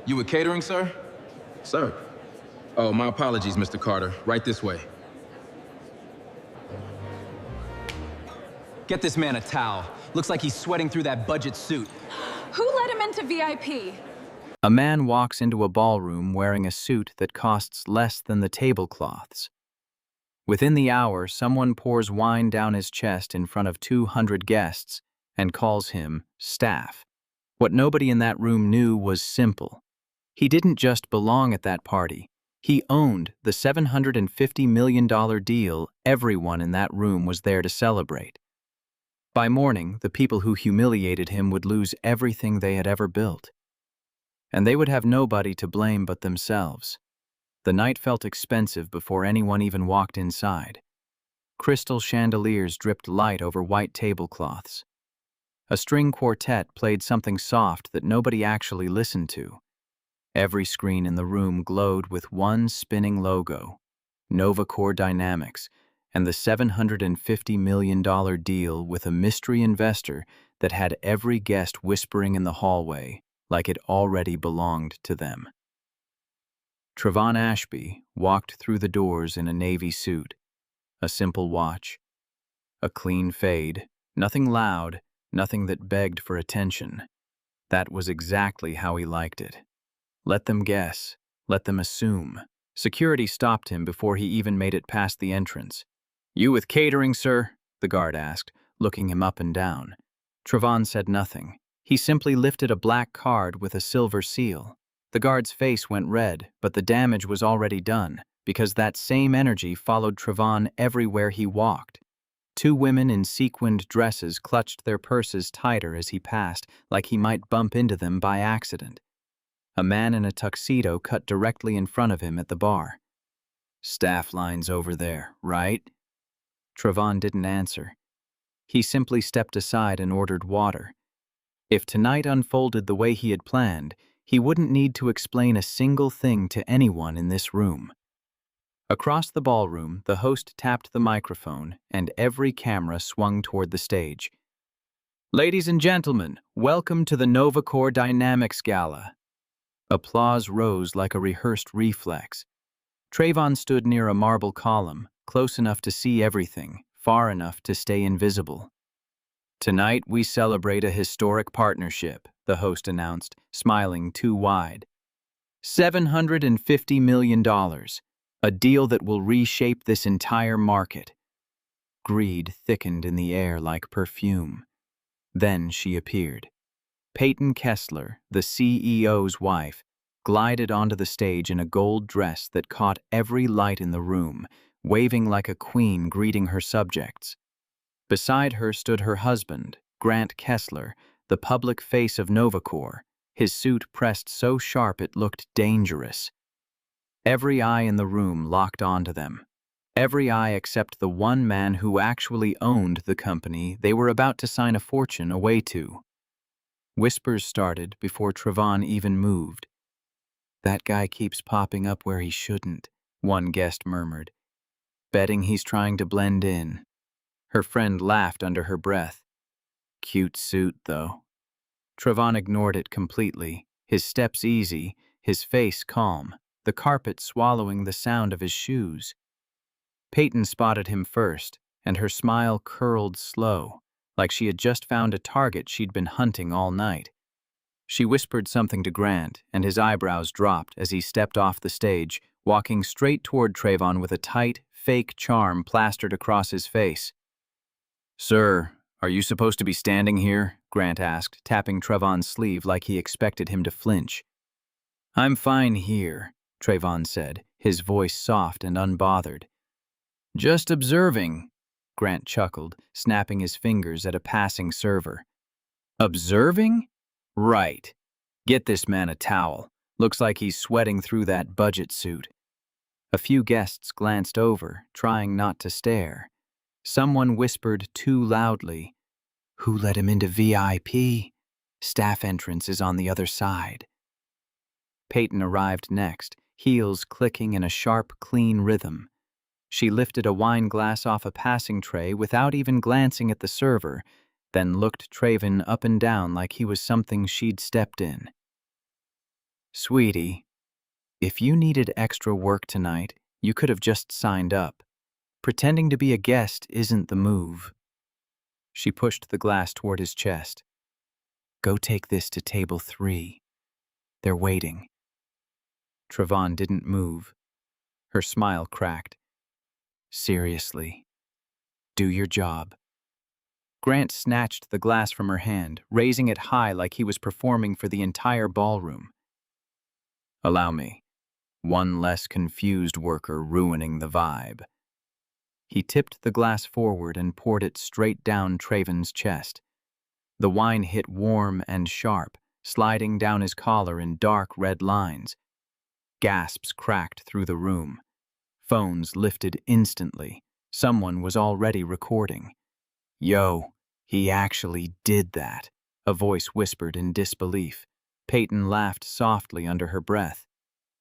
You with catering, sir? Sir. Oh, my apologies, Mr. Carter. Right this way. Get this man a towel. Looks like he's sweating through that budget suit. Who let him into VIP? A man walks into a ballroom wearing a suit that costs less than the tablecloths. Within the hour, someone pours wine down his chest in front of 200 guests and calls him staff. What nobody in that room knew was simple. He didn't just belong at that party. He owned the $750 million deal everyone in that room was there to celebrate. By morning, the people who humiliated him would lose everything they had ever built. And they would have nobody to blame but themselves. The night felt expensive before anyone even walked inside. Crystal chandeliers dripped light over white tablecloths. A string quartet played something soft that nobody actually listened to. Every screen in the room glowed with one spinning logo, NovaCore Dynamics, and the $750 million deal with a mystery investor that had every guest whispering in the hallway like it already belonged to them. Trevon Ashby walked through the doors in a navy suit, a simple watch, a clean fade, nothing loud, nothing that begged for attention. That was exactly how he liked it. Let them guess, let them assume. Security stopped him before he even made it past the entrance. "You with catering, sir?" the guard asked, looking him up and down. Trevon said nothing. He simply lifted a black card with a silver seal. The guard's face went red, but the damage was already done, because that same energy followed Trevon everywhere he walked. Two women in sequined dresses clutched their purses tighter as he passed, like he might bump into them by accident. A man in a tuxedo cut directly in front of him at the bar. "Staff line's over there, right?" Trevon didn't answer. He simply stepped aside and ordered water. If tonight unfolded the way he had planned, he wouldn't need to explain a single thing to anyone in this room. Across the ballroom, the host tapped the microphone, and every camera swung toward the stage. "Ladies and gentlemen, welcome to the NovaCore Dynamics Gala." Applause rose like a rehearsed reflex. Trevon stood near a marble column, close enough to see everything, far enough to stay invisible. "Tonight we celebrate a historic partnership," the host announced, smiling too wide. $750 million, a deal that will reshape this entire market. Greed thickened in the air like perfume. Then she appeared. Peyton Kessler, the CEO's wife, glided onto the stage in a gold dress that caught every light in the room, waving like a queen greeting her subjects. Beside her stood her husband, Grant Kessler, the public face of NovaCore, his suit pressed so sharp it looked dangerous. Every eye in the room locked onto them. Every eye except the one man who actually owned the company they were about to sign a fortune away to. Whispers started before Trevon even moved. "That guy keeps popping up where he shouldn't," one guest murmured. "Betting he's trying to blend in." Her friend laughed under her breath. "Cute suit, though." Trevon ignored it completely, his steps easy, his face calm, the carpet swallowing the sound of his shoes. Peyton spotted him first, and her smile curled slow, like she had just found a target she'd been hunting all night. She whispered something to Grant, and his eyebrows dropped as he stepped off the stage, walking straight toward Trevon with a tight, fake charm plastered across his face. "Sir, are you supposed to be standing here?" Grant asked, tapping Trevon's sleeve like he expected him to flinch. "I'm fine here," Trevon said, his voice soft and unbothered. "Just observing," Grant chuckled, snapping his fingers at a passing server. "Observing? Right. Get this man a towel. Looks like he's sweating through that budget suit." A few guests glanced over, trying not to stare. Someone whispered too loudly, "Who let him into VIP? Staff entrance is on the other side." Peyton arrived next, heels clicking in a sharp, clean rhythm. She lifted a wine glass off a passing tray without even glancing at the server, then looked Trevon up and down like he was something she'd stepped in. Sweetie, if you needed extra work tonight, you could have just signed up. Pretending to be a guest isn't the move. She pushed the glass toward his chest. Go take this to table 3. They're waiting. Trevon didn't move. Her smile cracked. Seriously, do your job. Grant snatched the glass from her hand, raising it high like he was performing for the entire ballroom. Allow me. One less confused worker ruining the vibe. He tipped the glass forward and poured it straight down Trevon's chest. The wine hit warm and sharp, sliding down his collar in dark red lines. Gasps cracked through the room. Phones lifted instantly. Someone was already recording. Yo, he actually did that, a voice whispered in disbelief. Peyton laughed softly under her breath.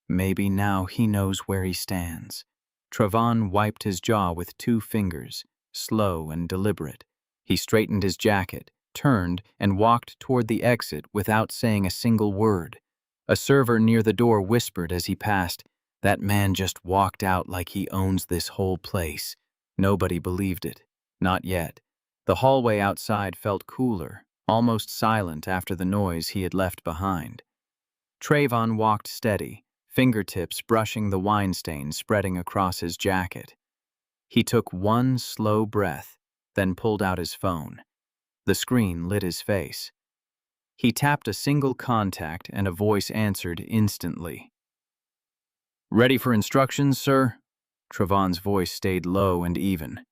Maybe now he knows where he stands. Trevon wiped his jaw with 2 fingers, slow and deliberate. He straightened his jacket, turned, and walked toward the exit without saying a single word. A server near the door whispered as he passed, "That man just walked out like he owns this whole place." Nobody believed it. Not yet. The hallway outside felt cooler, almost silent after the noise he had left behind. Trevon walked steady, fingertips brushing the wine stain spreading across his jacket. He took one slow breath, then pulled out his phone. The screen lit his face. He tapped a single contact and a voice answered instantly. "Ready for instructions, sir?" Trevon's voice stayed low and even.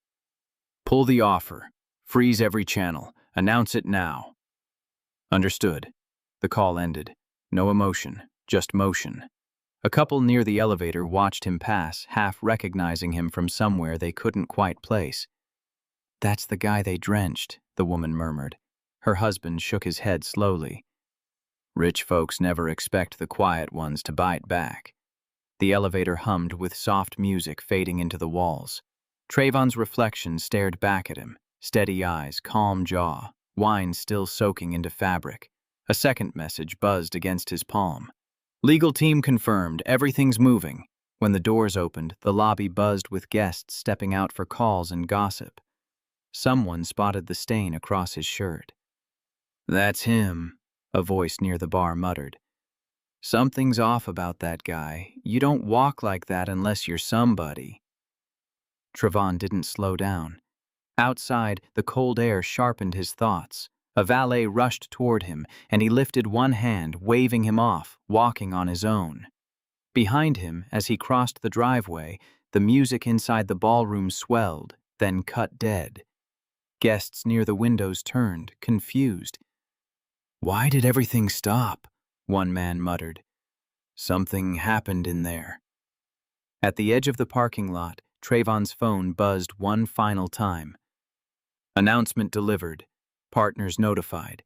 "Pull the offer. Freeze every channel. Announce it now." Understood. The call ended. No emotion, just motion. A couple near the elevator watched him pass, half recognizing him from somewhere they couldn't quite place. "That's the guy they drenched," the woman murmured. Her husband shook his head slowly. "Rich folks never expect the quiet ones to bite back." The elevator hummed with soft music fading into the walls. Trevon's reflection stared back at him, steady eyes, calm jaw, wine still soaking into fabric. A second message buzzed against his palm. "Legal team confirmed, everything's moving." When the doors opened, the lobby buzzed with guests stepping out for calls and gossip. Someone spotted the stain across his shirt. "That's him," a voice near the bar muttered. "Something's off about that guy. You don't walk like that unless you're somebody." Trevon didn't slow down. Outside, the cold air sharpened his thoughts. A valet rushed toward him, and he lifted one hand, waving him off, walking on his own. Behind him, as he crossed the driveway, the music inside the ballroom swelled, then cut dead. Guests near the windows turned, confused. "Why did everything stop?" one man muttered. "Something happened in there." At the edge of the parking lot, Trevon's phone buzzed one final time. Announcement delivered. Partners notified.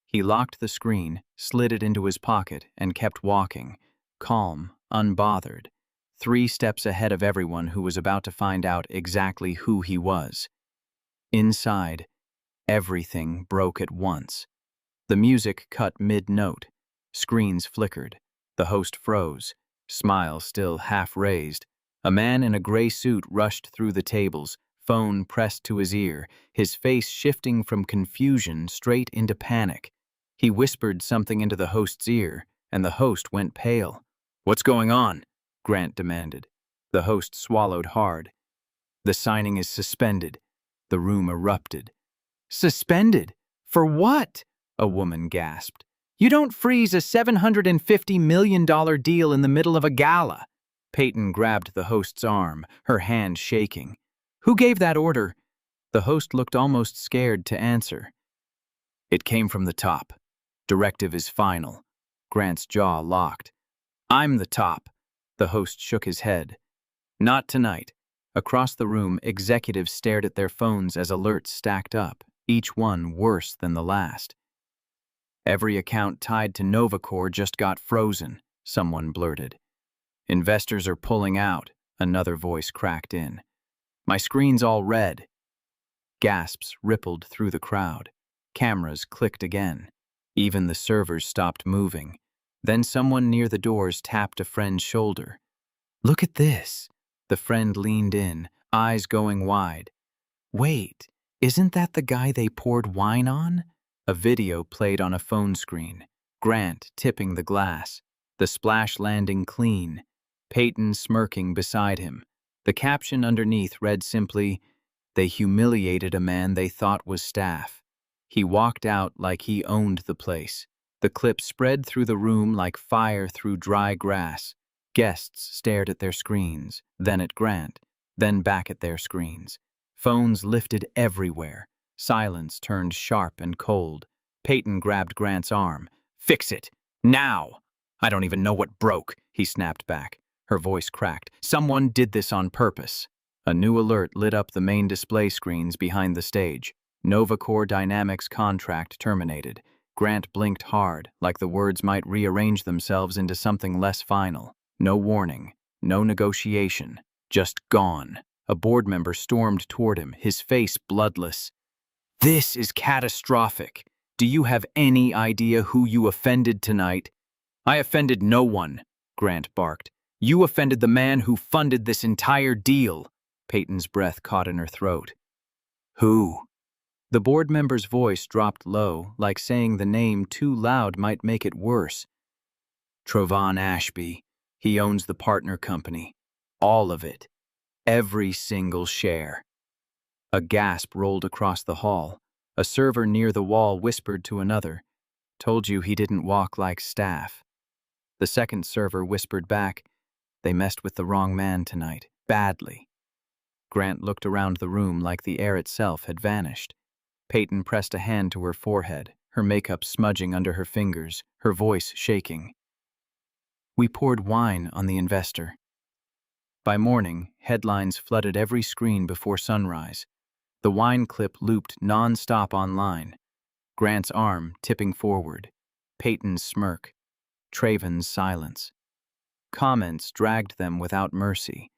He locked the screen, slid it into his pocket, and kept walking, calm, unbothered, 3 steps ahead of everyone who was about to find out exactly who he was. Inside, everything broke at once. The music cut mid-note. Screens flickered. The host froze, smile still half raised. A man in a gray suit rushed through the tables, phone pressed to his ear, his face shifting from confusion straight into panic. He whispered something into the host's ear, and the host went pale. "What's going on?" Grant demanded. The host swallowed hard. "The signing is suspended." The room erupted. "Suspended? For what?" a woman gasped. "You don't freeze a $750 million deal in the middle of a gala." Peyton grabbed the host's arm, her hand shaking. "Who gave that order?" The host looked almost scared to answer. "It came from the top. Directive is final." Grant's jaw locked. "I'm the top." The host shook his head. "Not tonight." Across the room, executives stared at their phones as alerts stacked up, each one worse than the last. "Every account tied to NovaCore just got frozen," someone blurted. "Investors are pulling out," another voice cracked in. "My screen's all red." Gasps rippled through the crowd. Cameras clicked again. Even the servers stopped moving. Then someone near the doors tapped a friend's shoulder. "Look at this." The friend leaned in, eyes going wide. "Wait, isn't that the guy they poured wine on?" A video played on a phone screen. Grant tipping the glass. The splash landing clean. Peyton smirking beside him. The caption underneath read simply, "They humiliated a man they thought was staff. He walked out like he owned the place." The clip spread through the room like fire through dry grass. Guests stared at their screens, then at Grant, then back at their screens. Phones lifted everywhere. Silence turned sharp and cold. Peyton grabbed Grant's arm. "Fix it! Now!" "I don't even know what broke," he snapped back. Her voice cracked. "Someone did this on purpose." A new alert lit up the main display screens behind the stage. NovaCore Dynamics contract terminated. Grant blinked hard, like the words might rearrange themselves into something less final. No warning, no negotiation, just gone. A board member stormed toward him, his face bloodless. "This is catastrophic. Do you have any idea who you offended tonight?" "I offended no one," Grant barked. "You offended the man who funded this entire deal." Peyton's breath caught in her throat. "Who?" The board member's voice dropped low, like saying the name too loud might make it worse. "Trevon Ashby. He owns the partner company. All of it. Every single share." A gasp rolled across the hall. A server near the wall whispered to another, "Told you he didn't walk like staff." The second server whispered back, "They messed with the wrong man tonight. Badly." Grant looked around the room like the air itself had vanished. Peyton pressed a hand to her forehead, her makeup smudging under her fingers, her voice shaking. "We poured wine on the investor." By morning, headlines flooded every screen before sunrise. The wine clip looped non-stop online. Grant's arm tipping forward. Peyton's smirk. Trevon's silence. Comments dragged them without mercy.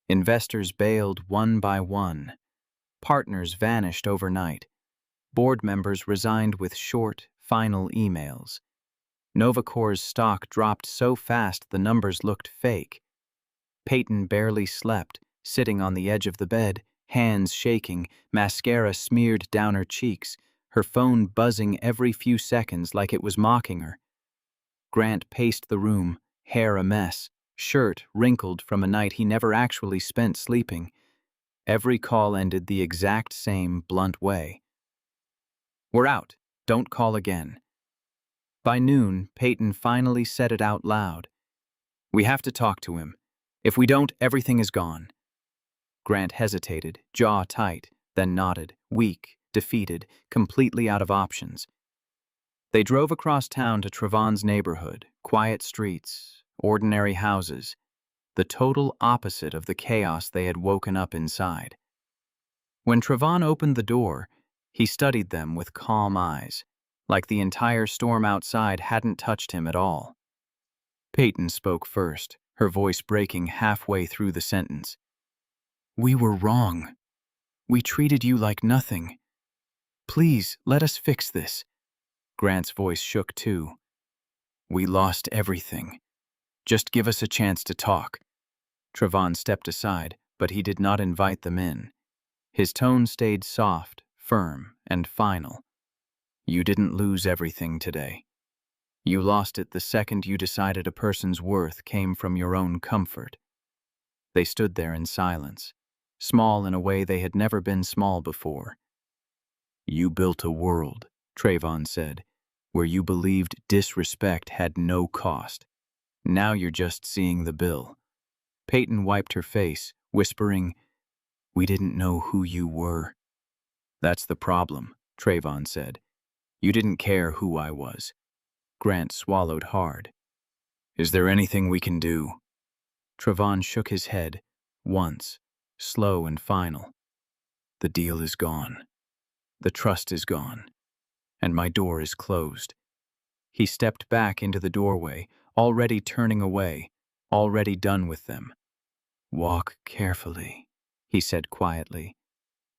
Investors bailed one by one. Partners vanished overnight. Board members resigned with short, final emails. NovaCore's stock dropped so fast the numbers looked fake. Peyton barely slept, sitting on the edge of the bed, hands shaking, mascara smeared down her cheeks, her phone buzzing every few seconds like it was mocking her. Grant paced the room, hair a mess, shirt wrinkled from a night he never actually spent sleeping. Every call ended the exact same blunt way. "We're out. Don't call again." By noon, Peyton finally said it out loud. "We have to talk to him. If we don't, everything is gone." Grant hesitated, jaw tight, then nodded, weak, defeated, completely out of options. They drove across town to Trevon's neighborhood, quiet streets, ordinary houses, the total opposite of the chaos they had woken up inside. When Trevon opened the door, he studied them with calm eyes, like the entire storm outside hadn't touched him at all. Peyton spoke first, her voice breaking halfway through the sentence. "We were wrong. We treated you like nothing. Please, let us fix this." Grant's voice shook too. "We lost everything. Just give us a chance to talk." Trevon stepped aside, but he did not invite them in. His tone stayed soft, firm, and final. "You didn't lose everything today. You lost it the second you decided a person's worth came from your own comfort." They stood there in silence, small in a way they had never been small before. "You built a world," Trevon said, "where you believed disrespect had no cost. Now you're just seeing the bill." Peyton wiped her face, whispering, "We didn't know who you were." "That's the problem," Trevon said. "You didn't care who I was." Grant swallowed hard. "Is there anything we can do?" Trevon shook his head, once, slow and final. "The deal is gone. The trust is gone. And my door is closed." He stepped back into the doorway, already turning away, already done with them. "Walk carefully," he said quietly.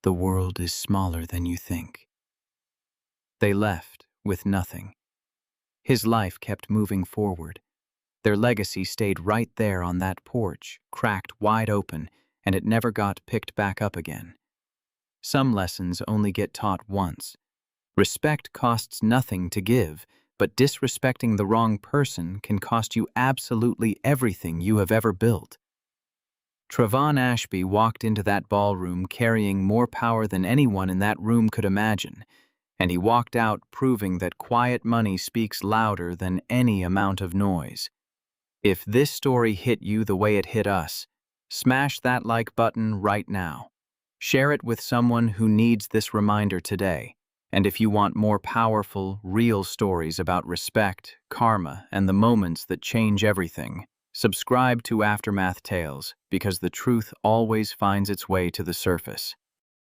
"The world is smaller than you think." They left with nothing. His life kept moving forward. Their legacy stayed right there on that porch, cracked wide open, and it never got picked back up again. Some lessons only get taught once. Respect costs nothing to give, but disrespecting the wrong person can cost you absolutely everything you have ever built. Trevon Ashby walked into that ballroom carrying more power than anyone in that room could imagine, and he walked out proving that quiet money speaks louder than any amount of noise. If this story hit you the way it hit us, smash that like button right now. Share it with someone who needs this reminder today. And if you want more powerful, real stories about respect, karma, and the moments that change everything, subscribe to Aftermath Tales, because the truth always finds its way to the surface.